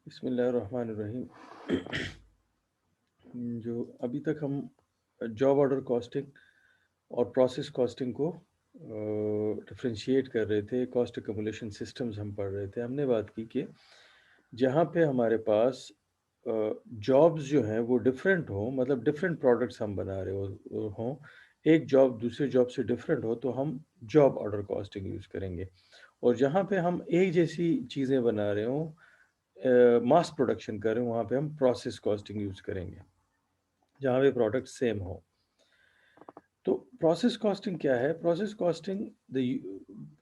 बिस्मिल्लाहिर्रहमानिर्रहीम। जो अभी तक हम जॉब ऑर्डर कॉस्टिंग और प्रोसेस कॉस्टिंग को डिफरेंशिएट कर रहे थे, कॉस्ट एकमुलेशन सिस्टम्स हम पढ़ रहे थे। हमने बात की कि जहाँ पे हमारे पास जॉब्स जो हैं वो डिफरेंट हों, मतलब डिफरेंट प्रोडक्ट्स हम बना रहे हों, एक जॉब दूसरे जॉब से डिफरेंट हो, तो हम जॉब ऑर्डर कॉस्टिंग यूज़ करेंगे। और जहाँ पे हम एक जैसी चीज़ें बना रहे हों, मास प्रोडक्शन कर रहे हो, वहाँ पे हम प्रोसेस कॉस्टिंग यूज़ करेंगे, जहाँ पे प्रोडक्ट सेम हो। तो प्रोसेस कॉस्टिंग क्या है? Process costing the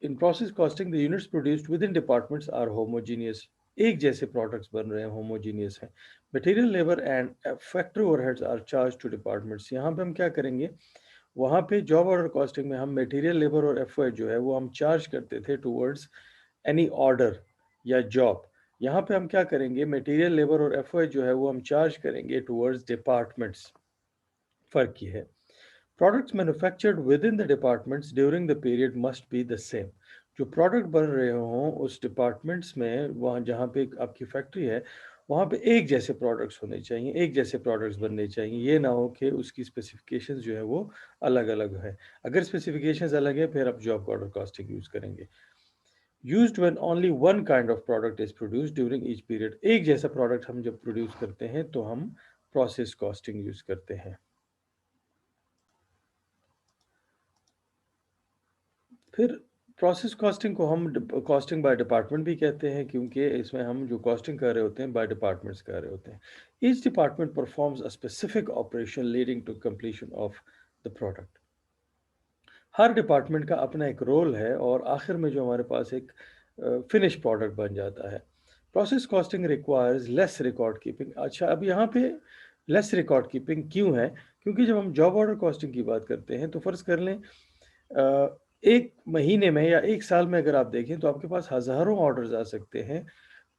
in process costing the units produced within departments are homogeneous. एक जैसे प्रोडक्ट्स बन रहे हैं, होमोजीनियस हैं। Material, labour and factory overheads are charge to departments. यहाँ पे हम क्या करेंगे? वहाँ पे जॉब ऑर्डर कॉस्टिंग में हम मटेरियल, लेबर और एफ जो है वो हम चार्ज करते थे टूवर्ड्स एनी ऑर्डर या जॉब। यहाँ पे हम क्या करेंगे? मटेरियल, लेबर और एफ जो है वो हम चार्ज करेंगे टूवर्ड्स डिपार्टमेंट्स। फ़र्क ये है। Products manufactured with in the departments during the period must be the same. जो प्रोडक्ट बन रहे हों उस डिपार्टमेंट्स में, वहाँ जहाँ पे आपकी फैक्ट्री है, वहाँ पे एक जैसे प्रोडक्ट्स होने चाहिए, एक जैसे प्रोडक्ट्स बनने चाहिए। ये ना हो कि उसकी स्पेसिफिकेशंस जो है वो अलग-अलग है। अगर स्पेसिफिकेशंस अलग है, फिर आप जॉब ऑर्डर कॉस्टिंग यूज़ करेंगे। Used when only one kind of product is produced during each period. एक जैसा प्रोडक्ट हम जब प्रोड्यूस करते हैं तो हम प्रोसेस कॉस्टिंग यूज़ करते हैं। फिर प्रोसेस कॉस्टिंग को हम कॉस्टिंग बाय डिपार्टमेंट भी कहते हैं, क्योंकि इसमें हम जो कॉस्टिंग कर रहे होते हैं बाय डिपार्टमेंट्स कर रहे होते हैं। Each department performs a specific operation leading to completion of the product. हर डिपार्टमेंट का अपना एक रोल है और आखिर में जो हमारे पास एक फिनिश प्रोडक्ट बन जाता है। Process costing requires less record keeping. अच्छा, अब यहाँ पे लेस रिकॉर्ड कीपिंग क्यों है? क्योंकि जब हम जॉब ऑर्डर कॉस्टिंग की बात करते हैं तो फ़र्ज़ कर लें एक महीने में या एक साल में अगर आप देखें तो आपके पास हज़ारों ऑर्डर्स आ सकते हैं,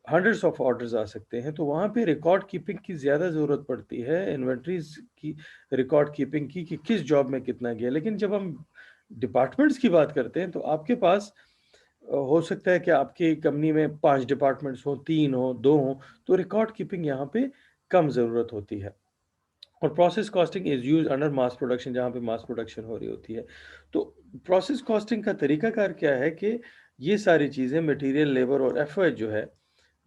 हंड्रेड्स ऑफ ऑर्डर्स आ सकते हैं। तो वहाँ पे रिकॉर्ड कीपिंग की ज़्यादा ज़रूरत पड़ती है, इन्वेंटरीज़ की रिकॉर्ड कीपिंग की, कि किस जॉब में कितना गया। लेकिन जब हम डिपार्टमेंट्स की बात करते हैं तो आपके पास हो सकता है कि आपकी कंपनी में 5 डिपार्टमेंट्स हों, 3 हों, 2 हों, तो रिकॉर्ड कीपिंग यहाँ पे कम ज़रूरत होती है। और process costing is used under mass production, जहाँ पे मास प्रोडक्शन हो रही होती है। तो प्रोसेस कॉस्टिंग का तरीकाकार क्या है कि ये सारी चीज़ें मटेरियल, लेबर और एफओएच जो है,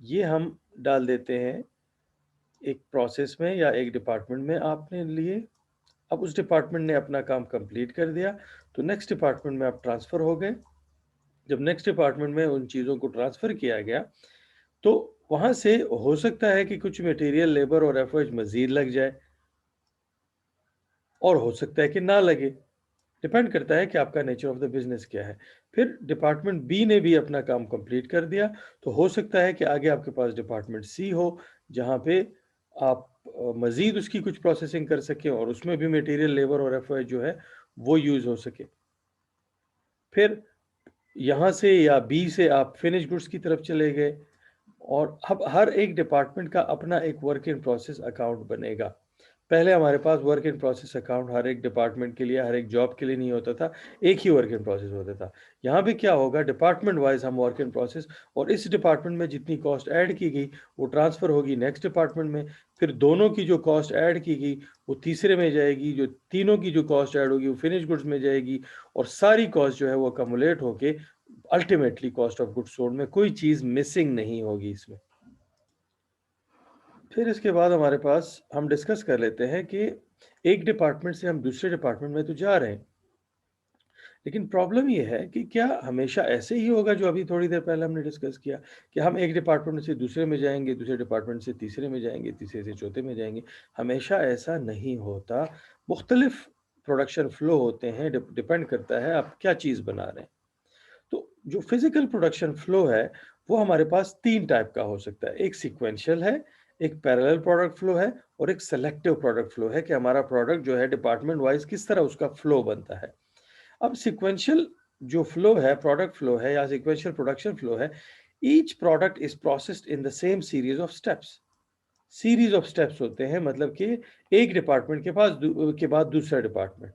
ये हम डाल देते हैं एक प्रोसेस में या एक डिपार्टमेंट में आपने लिए। अब उस डिपार्टमेंट ने अपना काम कंप्लीट कर दिया, तो नेक्स्ट डिपार्टमेंट में आप ट्रांसफ़र हो गए। जब नेक्स्ट डिपार्टमेंट में उन चीज़ों को ट्रांसफ़र किया गया, तो वहाँ से हो सकता है कि कुछ मटेरियल, लेबर और एफओएच मज़ीद लग जाए, और हो सकता है कि ना लगे। डिपेंड करता है कि आपका नेचर ऑफ द बिज़नेस क्या है। फिर डिपार्टमेंट बी ने भी अपना काम कंप्लीट कर दिया, तो हो सकता है कि आगे आपके पास डिपार्टमेंट सी हो, जहाँ पे आप मज़ीद उसकी कुछ प्रोसेसिंग कर सकें और उसमें भी मटेरियल, लेबर और एफओएच जो है, वो यूज़ हो सके। फिर यहाँ से या बी से आप फिनिश गुड्स की तरफ चले गए, और अब हर एक डिपार्टमेंट का अपना एक वर्क इन प्रोसेस अकाउंट बनेगा। पहले हमारे पास वर्क इन प्रोसेस अकाउंट हर एक डिपार्टमेंट के लिए, हर एक जॉब के लिए नहीं होता था, एक ही वर्क इन प्रोसेस होता था। यहाँ पे क्या होगा? डिपार्टमेंट वाइज़ हम वर्क इन प्रोसेस, और इस डिपार्टमेंट में जितनी कॉस्ट ऐड की गई, वो ट्रांसफ़र होगी नेक्स्ट डिपार्टमेंट में। फिर दोनों की जो कॉस्ट ऐड की गई, वो तीसरे में जाएगी, जो तीनों की जो कॉस्ट ऐड होगी, वो फिनिश गुड्स में जाएगी, और सारी कॉस्ट जो है वो अक्युमुलेट होके ultimately cost of goods sold में कोई चीज़ मिसिंग नहीं होगी इसमें। फिर इसके बाद हमारे पास हम डिस्कस कर लेते हैं कि एक डिपार्टमेंट से हम दूसरे डिपार्टमेंट में तो जा रहे हैं, लेकिन प्रॉब्लम ये है कि क्या हमेशा ऐसे ही होगा जो अभी थोड़ी देर पहले हमने डिस्कस किया, कि हम एक डिपार्टमेंट से दूसरे में जाएंगे, दूसरे डिपार्टमेंट से तीसरे में जाएंगे, तीसरे से चौथे में जाएंगे? हमेशा ऐसा नहीं होता। मुख्तलिफ प्रोडक्शन फ्लो होते हैं, डिपेंड करता है आप क्या चीज़ बना रहे हैं। तो जो फिजिकल प्रोडक्शन फ्लो है, वो हमारे पास 3 टाइप का हो सकता है। एक सीक्वेंशियल है, एक पैरेलल प्रोडक्ट फ्लो है, और एक सेलेक्टिव प्रोडक्ट फ्लो है, कि हमारा प्रोडक्ट जो है डिपार्टमेंट वाइज़ किस तरह उसका फ्लो बनता है। अब सीक्वेंशियल जो फ्लो है, प्रोडक्ट फ्लो है या सीक्वेंशियल प्रोडक्शन फ्लो है, each product is processed in the same series of steps. Series of steps होते हैं, मतलब कि एक डिपार्टमेंट के बाद दूसरा department.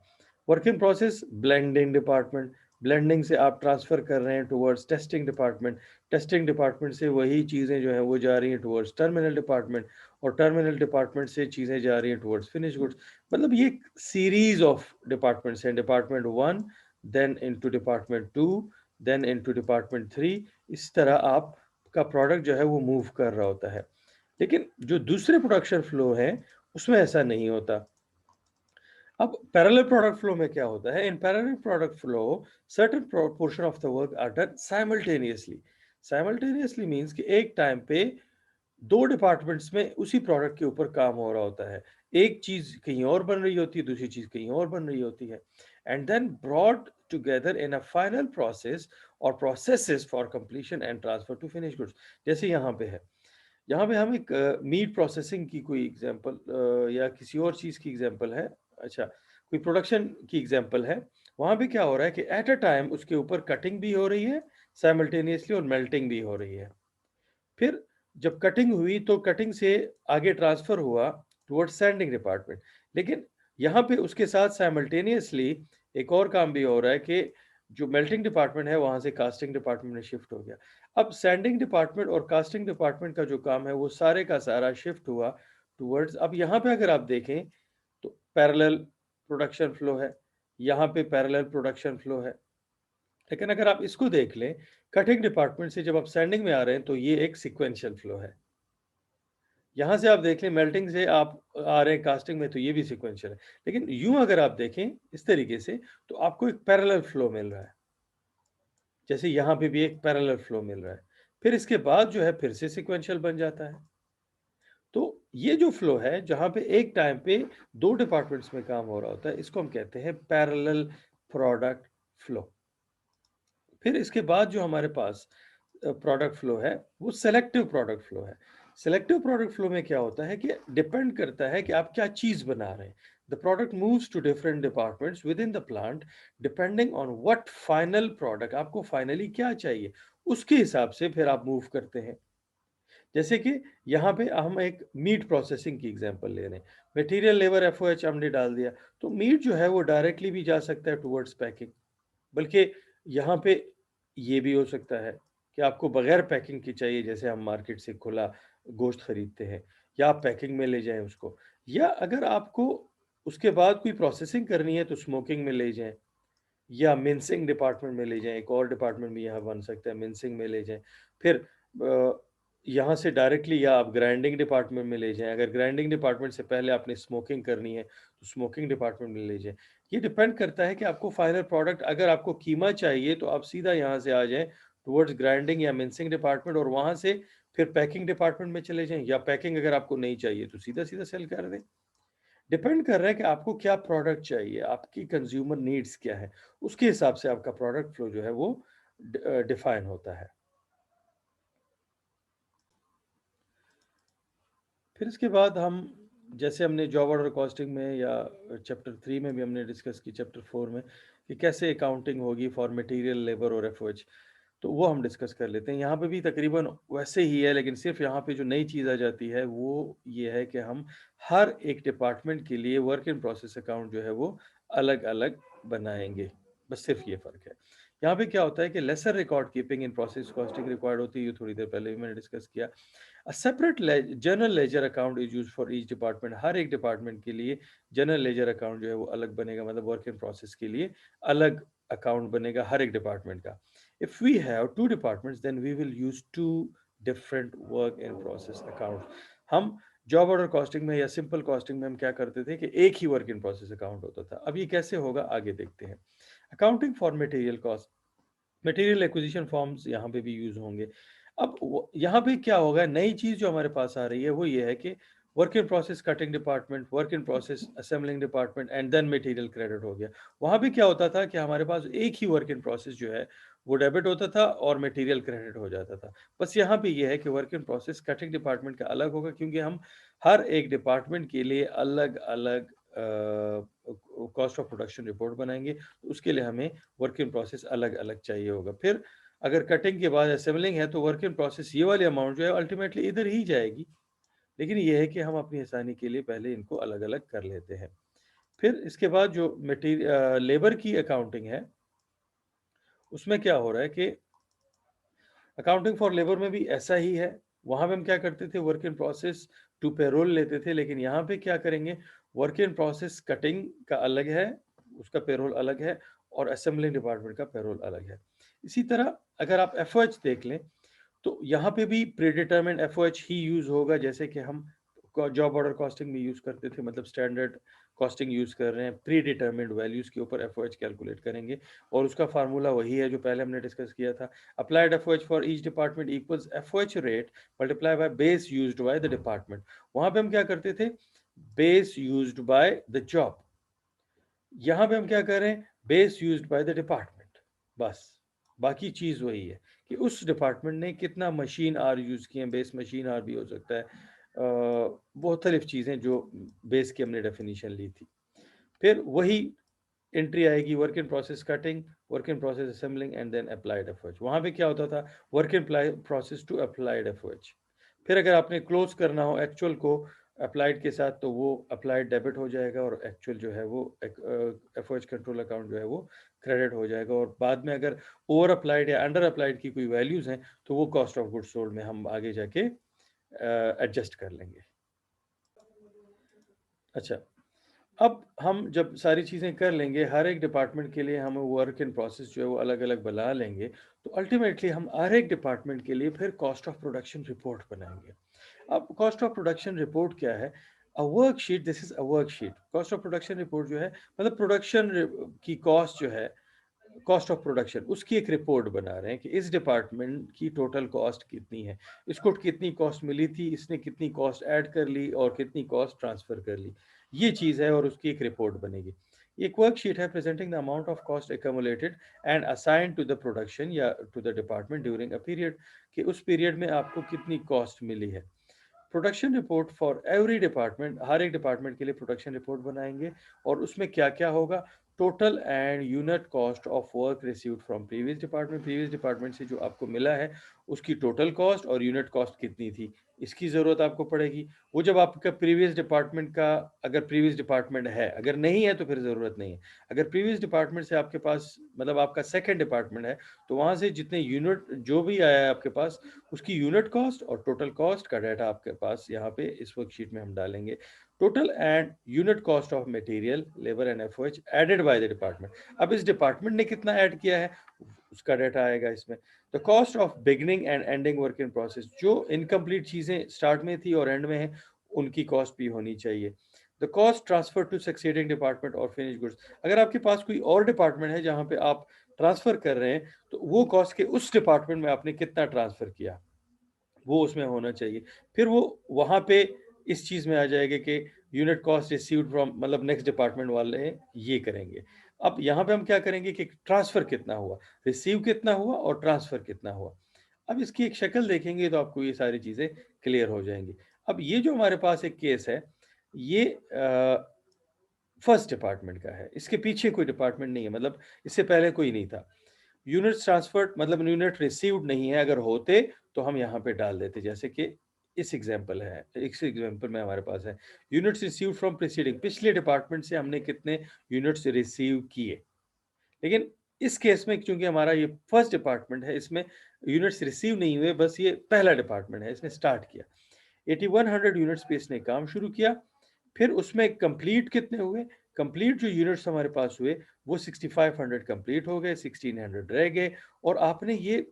Work in process, blending department, blending से आप ट्रांसफ़र कर रहे हैं टुवर्ड्स टेस्टिंग डिपार्टमेंट से वही चीज़ें जो हैं वो जा रही हैं टुवर्ड्स टर्मिनल डिपार्टमेंट, और टर्मिनल डिपार्टमेंट से चीज़ें जा रही हैं टुवर्ड्स फिनिश गुड्स। मतलब ये एक सीरीज़ ऑफ डिपार्टमेंट्स हैं, department 1 then into department 2 then into department 3, इस तरह आपका प्रोडक्ट जो है वो मूव कर रहा होता है। लेकिन जो दूसरे प्रोडक्शन फ्लो हैं, उसमें ऐसा नहीं होता। अब पैरेलल प्रोडक्ट फ्लो में क्या होता है? In parallel product flow, certain portion of the work are done simultaneously. Simultaneously means कि एक टाइम पे दो डिपार्टमेंट्स में उसी प्रोडक्ट के ऊपर काम हो रहा होता है। एक चीज कहीं और बन रही होती है, दूसरी चीज कहीं और बन रही होती है, and then brought together in a final process और processes for completion and transfer to finish goods. जैसे यहाँ पे है, यहाँ पे हम एक मीट प्रोसेसिंग की कोई एग्जांपल या किसी और चीज़ की एग्जांपल है, अच्छा कोई प्रोडक्शन की एग्जांपल है। वहाँ पे क्या हो रहा है कि एट अ टाइम उसके ऊपर कटिंग भी हो रही है साइमल्टेनियसली और मेल्टिंग भी हो रही है। फिर जब कटिंग हुई तो कटिंग से आगे ट्रांसफर हुआ टुवर्ड्स सैंडिंग डिपार्टमेंट, लेकिन यहाँ पे उसके साथ साइमल्टेनियसली एक और काम भी हो रहा है कि जो मेल्टिंग डिपार्टमेंट है वहाँ से कास्टिंग डिपार्टमेंट में शिफ्ट हो गया। अब सैंडिंग डिपार्टमेंट और कास्टिंग डिपार्टमेंट का जो काम है वो सारे का सारा शिफ्ट हुआ टुवर्ड्स, अब यहाँ पे अगर आप देखें तो पैरेलल प्रोडक्शन फ्लो है, यहाँ पे पैरेलल प्रोडक्शन फ्लो है। लेकिन अगर आप इसको देख लें, कटिंग डिपार्टमेंट से जब आप सैंडिंग में आ रहे हैं तो ये एक सीक्वेंशियल फ्लो है। यहाँ से आप देख लें मेल्टिंग से आप आ रहे हैं कास्टिंग में तो ये भी सीक्वेंशियल है। लेकिन यूँ अगर आप देखें इस तरीके से तो आपको एक पैरेलल फ्लो मिल रहा है। जैसे यहाँ पे भी एक पैरेलल फ्लो मिल रहा है। फिर इसके बाद जो है फिर से सीक्वेंशियल बन जाता है। तो ये जो फ्लो है जहाँ पे एक टाइम पे दो डिपार्टमेंट्स में काम हो रहा होता है, इसको हम कहते हैं पैरेलल प्रोडक्ट फ्लो। फिर इसके बाद जो हमारे पास प्रोडक्ट फ्लो है वो सेलेक्टिव प्रोडक्ट फ्लो है। सेलेक्टिव प्रोडक्ट फ्लो में क्या होता है कि डिपेंड करता है कि आप क्या चीज बना रहे हैं। The product moves to different departments within the plant depending on what final product आपको फाइनली क्या चाहिए, उसके हिसाब से फिर आप मूव करते हैं। जैसे कि यहाँ पे हम एक मीट प्रोसेसिंग की एग्जांपल ले रहे हैं, मटेरियल लेबर एफओएच हमने डाल दिया तो मीट जो है वो डायरेक्टली भी जा सकता है टुवर्ड्स पैकिंग, बल्कि यहाँ पे ये भी हो सकता है कि आपको बगैर पैकिंग के चाहिए, जैसे हम मार्केट से खुला गोश्त खरीदते हैं, या आप पैकिंग में ले जाएं उसको, या अगर आपको उसके बाद कोई प्रोसेसिंग करनी है तो स्मोकिंग में ले जाएं, या मिन्सिंग डिपार्टमेंट में ले जाएं, एक और डिपार्टमेंट भी यहाँ बन सकता है, मिन्सिंग में ले जाएं। फिर यहाँ से डायरेक्टली या आप ग्राइंडिंग डिपार्टमेंट में ले जाएं, अगर ग्राइंडिंग डिपार्टमेंट से पहले आपने स्मोकिंग करनी है तो स्मोकिंग डिपार्टमेंट में ले जाएं। ये डिपेंड करता है कि आपको फाइनल प्रोडक्ट, अगर आपको कीमा चाहिए तो आप सीधा यहाँ से आ जाएं टुवर्ड्स ग्राइंडिंग या मिन्सिंग डिपार्टमेंट, और वहाँ से फिर पैकिंग डिपार्टमेंट में चले जाएं, या पैकिंग अगर आपको नहीं चाहिए तो सीधा सीधा सेल कर दें। डिपेंड कर रहा है कि आपको क्या प्रोडक्ट चाहिए, आपकी कंज्यूमर नीड्स क्या है, उसके हिसाब से आपका प्रोडक्ट फ्लो जो है वो डिफाइन होता है। फिर इसके बाद हम, जैसे हमने जॉब ऑर्डर कॉस्टिंग में या चैप्टर 3 में भी हमने डिस्कस की, चैप्टर 4 में, कि कैसे अकाउंटिंग होगी फॉर मटेरियल लेबर और एफओएच, तो वो हम डिस्कस कर लेते हैं। यहाँ पे भी तकरीबन वैसे ही है, लेकिन सिर्फ यहाँ पे जो नई चीज़ आ जाती है वो ये है कि हम हर एक डिपार्टमेंट के लिए वर्क इन प्रोसेस अकाउंट जो है वो अलग अलग बनाएंगे, बस सिर्फ ये फ़र्क है। यहाँ पे क्या होता है कि lesser record keeping in process costing required होती है, ये थोड़ी देर पहले भी मैंने डिस्कस किया। Separate general ledger account is use for each department, हर एक डिपार्टमेंट के लिए जनरल लेजर अकाउंट जो है वो अलग बनेगा, मतलब वर्क इन प्रोसेस के लिए अलग अकाउंट बनेगा हर एक डिपार्टमेंट का। If we have two departments, then we will use two different work in process accounts. हम जॉब ऑर्डर कॉस्टिंग में या सिंपल कॉस्टिंग में हम क्या करते थे कि एक ही वर्क इन प्रोसेस अकाउंट होता था। अब ये कैसे होगा आगे देखते हैं। Accounting for material cost, material acquisition forms यहाँ पे भी यूज होंगे। अब यहाँ पे क्या होगा, नई चीज जो हमारे पास आ रही है वो ये है कि work in process cutting department, work in process assembling department and then material credit हो गया। वहाँ पे क्या होता था कि हमारे पास एक ही वर्क इन प्रोसेस जो है वो डेबिट होता था और मटेरियल क्रेडिट हो जाता था। बस यहाँ पे ये है कि work in process cutting department का अलग होगा, क्योंकि हम हर एक डिपार्टमेंट के लिए अलग अलग कॉस्ट ऑफ प्रोडक्शन रिपोर्ट बनाएंगे, तो उसके लिए हमें वर्क इन प्रोसेस अलग अलग चाहिए होगा। फिर अगर कटिंग के बाद असेंबलिंग है तो वर्क इन प्रोसेस ये वाली अमाउंट जो है अल्टीमेटली इधर ही जाएगी, लेकिन ये है कि हम अपनी आसानी के लिए पहले इनको अलग अलग कर लेते हैं। फिर इसके बाद जो मटीरियल लेबर की अकाउंटिंग है, उसमें क्या हो रहा है कि अकाउंटिंग फॉर लेबर में भी ऐसा ही है। वहाँ पे हम क्या करते थे, work in process to payroll लेते थे, लेकिन यहाँ पे क्या करेंगे, वर्क इन प्रोसेस कटिंग का अलग है, उसका पेरोल अलग है, और असेंबलिंग डिपार्टमेंट का पेरोल अलग है। इसी तरह अगर आप एफओएच देख लें तो यहाँ पे भी प्रीडिटरमिन्ड एफओएच ही यूज होगा, जैसे कि हम जॉब ऑर्डर कॉस्टिंग में यूज करते थे, मतलब स्टैंडर्ड कॉस्टिंग यूज कर रहे हैं, प्री डिटर्मिन्ड वैल्यूज के ऊपर एफओएच कैलकुलेट करेंगे, और उसका फार्मूला वही है जो पहले हमने डिस्कस किया था। Applied FOH for each department equals FOH rate multiply by base used by the department. वहां पे हम क्या करते थे, base used by the job, यहां पे हम क्या कर रहे हैं, base used by the department. बस बाकी चीज वही है कि उस डिपार्टमेंट ने कितना मशीन आर यूज किए, बेस मशीन आर भी हो सकता है, मुख्तलिफ चीजें जो बेस की हमने डेफिनेशन ली थी। फिर वही एंट्री आएगी, work in process cutting, work in process assembling and then applied FOH. वहां पे क्या होता था, work in process to applied FOH. फिर अगर आपने क्लोज करना हो एक्चुअल को अप्लाइड के साथ तो वो अप्लाइड डेबिट हो जाएगा, और एक्चुअल जो है वो एफओएच कंट्रोल अकाउंट जो है वो क्रेडिट हो जाएगा। और बाद में अगर ओवर अप्लाइड या अंडर अप्लाइड की कोई वैल्यूज हैं तो वो कॉस्ट ऑफ गुड्स सोल्ड में हम आगे जाके एडजस्ट कर लेंगे। अच्छा, अब हम जब सारी चीज़ें कर लेंगे, हर एक डिपार्टमेंट के लिए हम वर्क इन प्रोसेस जो है वो अलग अलग बना लेंगे, तो अल्टीमेटली हम हर एक डिपार्टमेंट के लिए फिर कॉस्ट ऑफ प्रोडक्शन रिपोर्ट बनाएंगे। अब कॉस्ट ऑफ प्रोडक्शन रिपोर्ट क्या है, अ worksheet, this is a worksheet. Cost of production report जो है मतलब प्रोडक्शन की कॉस्ट जो है, कॉस्ट ऑफ प्रोडक्शन, उसकी एक रिपोर्ट बना रहे हैं कि इस डिपार्टमेंट की टोटल कॉस्ट कितनी है, इसको कितनी कॉस्ट मिली थी, इसने कितनी कॉस्ट ऐड कर ली और कितनी कॉस्ट ट्रांसफर कर ली, ये चीज़ है, और उसकी एक रिपोर्ट बनेगी। एक वर्कशीट है presenting the amount of cost accumulated and assigned to the production या to the department during a period, कि उस पीरियड में आपको कितनी कॉस्ट मिली है। Production report for every department, हर एक डिपार्टमेंट के लिए प्रोडक्शन रिपोर्ट बनाएंगे, और उसमें क्या क्या होगा, total and unit cost of work received from previous department से जो आपको मिला है उसकी टोटल कॉस्ट और यूनिट कॉस्ट कितनी थी, इसकी ज़रूरत आपको पड़ेगी। वो जब आपका प्रीवियस डिपार्टमेंट का, अगर प्रीवियस डिपार्टमेंट है, अगर नहीं है तो फिर ज़रूरत नहीं है। अगर प्रीवियस डिपार्टमेंट से आपके पास मतलब आपका सेकेंड डिपार्टमेंट है, तो वहाँ से जितने यूनिट जो भी आया है आपके पास, उसकी यूनिट कॉस्ट और टोटल कॉस्ट का डाटा आपके पास यहाँ पे इस वर्कशीट में हम डालेंगे। Total and unit cost of material, labour and FOH added by the department. अब इस डिपार्टमेंट ने कितना ऐड किया है उसका डाटा आएगा इसमें। The cost of beginning and ending work in process, जो इनकम्प्लीट चीजें स्टार्ट में थी और एंड में है उनकी कॉस्ट भी होनी चाहिए। The cost transfer to succeeding department और फिनिश गुड्स, अगर आपके पास कोई और डिपार्टमेंट है जहां पे आप ट्रांसफर कर रहे हैं तो वो कॉस्ट के उस डिपार्टमेंट में आपने कितना ट्रांसफर किया वो उसमें होना चाहिए। फिर वो वहां पे इस चीज में आ जाएगा कि यूनिट कॉस्ट रिसीव्ड फ्रॉम, मतलब नेक्स्ट डिपार्टमेंट वाले ये करेंगे। अब यहाँ पे हम क्या करेंगे कि ट्रांसफर कितना हुआ, रिसीव कितना हुआ और ट्रांसफर कितना हुआ। अब इसकी एक शक्ल देखेंगे तो आपको ये सारी चीजें क्लियर हो जाएंगी। अब ये जो हमारे पास एक केस है, ये फर्स्ट डिपार्टमेंट का है, इसके पीछे कोई डिपार्टमेंट नहीं है, मतलब इससे पहले कोई नहीं था। यूनिट्स ट्रांसफर्ड मतलब यूनिट रिसीव्ड नहीं है, अगर होते तो हम यहाँ पे डाल देते, जैसे कि इस एग्जांपल है, इस एग्जांपल में हमारे पास है यूनिट्स रिसीव्ड फ्रॉम प्रीसीडिंग, पिछले डिपार्टमेंट से हमने कितने यूनिट्स रिसीव किए। लेकिन इस केस में चूंकि हमारा ये फर्स्ट डिपार्टमेंट है, इसमें यूनिट्स रिसीव नहीं हुए, बस ये पहला डिपार्टमेंट है, इसने स्टार्ट किया 8100 यूनिट्स पे इसने काम शुरू किया। फिर उसमें कंप्लीट कितने हुए, कंप्लीट जो यूनिट्स हमारे पास हुए वो 6500 कंप्लीट हो गए, 1600 रह गए। और आपने ये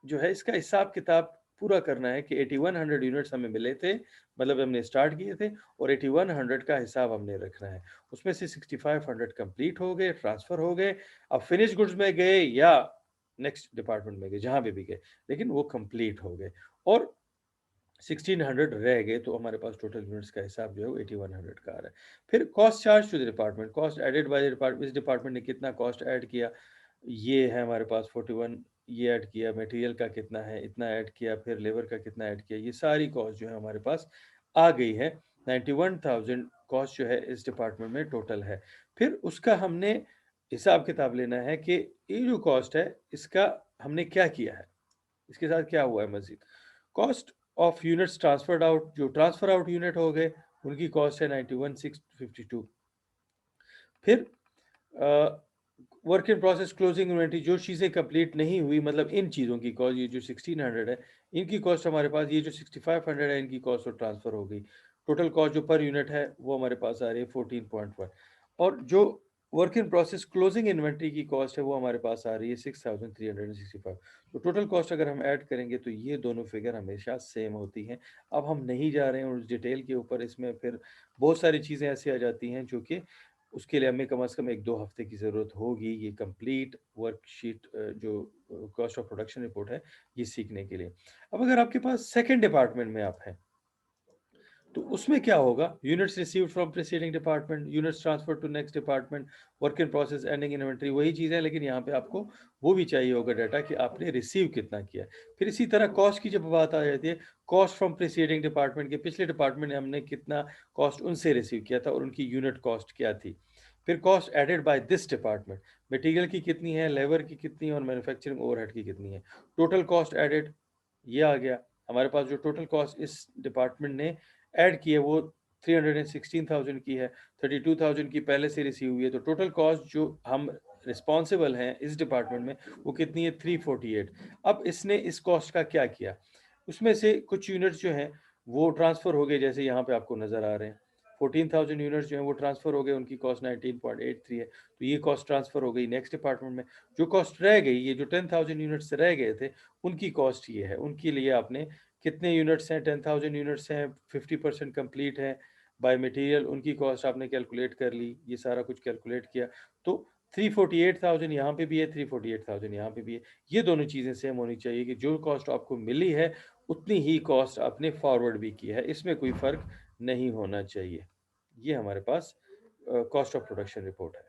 जो है इसका हिसाब किताब पूरा करना है कि 8100 यूनिट्स हमें मिले थे, मतलब हमने स्टार्ट किए थे, और 8100 का हिसाब हमने रखना है। उसमें से 6500 कंप्लीट हो गए, ट्रांसफर हो गए, अब फिनिश गुड्स में गए या नेक्स्ट डिपार्टमेंट में गए, जहां पे भी गए, लेकिन वो कंप्लीट हो गए और 1600 रह गए, तो हमारे पास टोटल यूनिट्स का हिसाब जो है वो 8100 का आ रहा है। फिर cost charge to the department, cost added by the department, इस डिपार्टमेंट ने कितना कॉस्ट ऐड किया, ये है हमारे पास 41, ये ऐड किया, मटेरियल का कितना है इतना ऐड किया, फिर लेबर का कितना ऐड किया, ये सारी कॉस्ट जो है हमारे पास आ गई है। 91,000 कॉस्ट जो है इस डिपार्टमेंट में टोटल है। फिर उसका हमने हिसाब किताब लेना है कि ये जो कॉस्ट है इसका हमने क्या किया है, इसके साथ क्या हुआ है मजीद। Cost of units transferred out, जो ट्रांसफर आउट यूनिट हो गए उनकी कॉस्ट है 91,652। फिर work in process closing inventory, जो चीज़ें कंप्लीट नहीं हुई, मतलब इन चीज़ों की कॉस्ट, ये जो 1600 है, इनकी कॉस्ट हमारे पास, ये जो 6500 है, इनकी कॉस्ट तो ट्रांसफ़र हो गई। टोटल कॉस्ट जो पर यूनिट है वो हमारे पास आ रही है 14.1, और जो work in process closing inventory की कॉस्ट है वो हमारे पास आ रही है 6365। तो टोटल कॉस्ट अगर हम ऐड करेंगे तो ये दोनों फिगर हमेशा सेम होती हैं। अब हम नहीं जा रहे हैं उस डिटेल के ऊपर, इसमें फिर बहुत सारी चीज़ें ऐसी आ जाती हैं जो कि उसके लिए हमें कम से कम 1-2 हफ्ते की ज़रूरत होगी, ये कंप्लीट वर्कशीट जो कॉस्ट ऑफ प्रोडक्शन रिपोर्ट है, ये सीखने के लिए। अब अगर आपके पास सेकंड डिपार्टमेंट में आप हैं, तो उसमें क्या होगा? Units received from preceding department, units transferred to next department, work in process, ending inventory, वही चीज़ है, लेकिन यहाँ पे आपको वो भी चाहिए होगा डाटा कि आपने रिसीव कितना किया है। फिर इसी तरह कॉस्ट की जब बात आ जाती है, कॉस्ट फ्रॉम प्रीसीडिंग डिपार्टमेंट के पिछले डिपार्टमेंट ने हमने कितना कॉस्ट उनसे रिसीव किया था और उनकी यूनिट कॉस्ट क्या थी। फिर cost added by this department, material की कितनी है, लेबर की कितनी है और मैन्युफैक्चरिंग ओवरहेड की कितनी है। टोटल कॉस्ट एडेड, ये आ गया। हमारे पास जो टोटल कॉस्ट इस डिपार्टमेंट ने ऐड की है वो 316,000 की है, 32,000 की पहले से रिसीव हुई है, तो टोटल कॉस्ट जो हम रिस्पॉन्सिबल हैं इस डिपार्टमेंट में वो कितनी है? 348। अब इसने इस कॉस्ट का क्या किया? उसमें से कुछ यूनिट्स जो हैं वो ट्रांसफ़र हो गए, जैसे यहाँ पे आपको नज़र आ रहे हैं। 14,000 यूनिट्स जो हैं वो ट्रांसफ़र हो गए, उनकी कॉस्ट 19.83 है, तो ये कॉस्ट ट्रांसफ़र हो गई नेक्स्ट डिपार्टमेंट में। जो कॉस्ट रह गई, ये जो 10,000 यूनिट्स रह गए थे, उनकी कॉस्ट ये है। उनके लिए आपने कितने यूनिट्स हैं? 10,000 यूनिट्स हैं, 50% कंप्लीट है बाय मटेरियल, उनकी कॉस्ट आपने कैलकुलेट कर ली, ये सारा कुछ कैलकुलेट किया, तो 348,000 यहाँ पे भी है, 348,000 यहाँ पे भी है। ये दोनों चीज़ें सेम होनी चाहिए कि जो कॉस्ट आपको मिली है, उतनी ही कॉस्ट आपने फॉरवर्ड भी की है, इसमें कोई फ़र्क नहीं होना चाहिए। ये हमारे पास कॉस्ट ऑफ प्रोडक्शन रिपोर्ट है।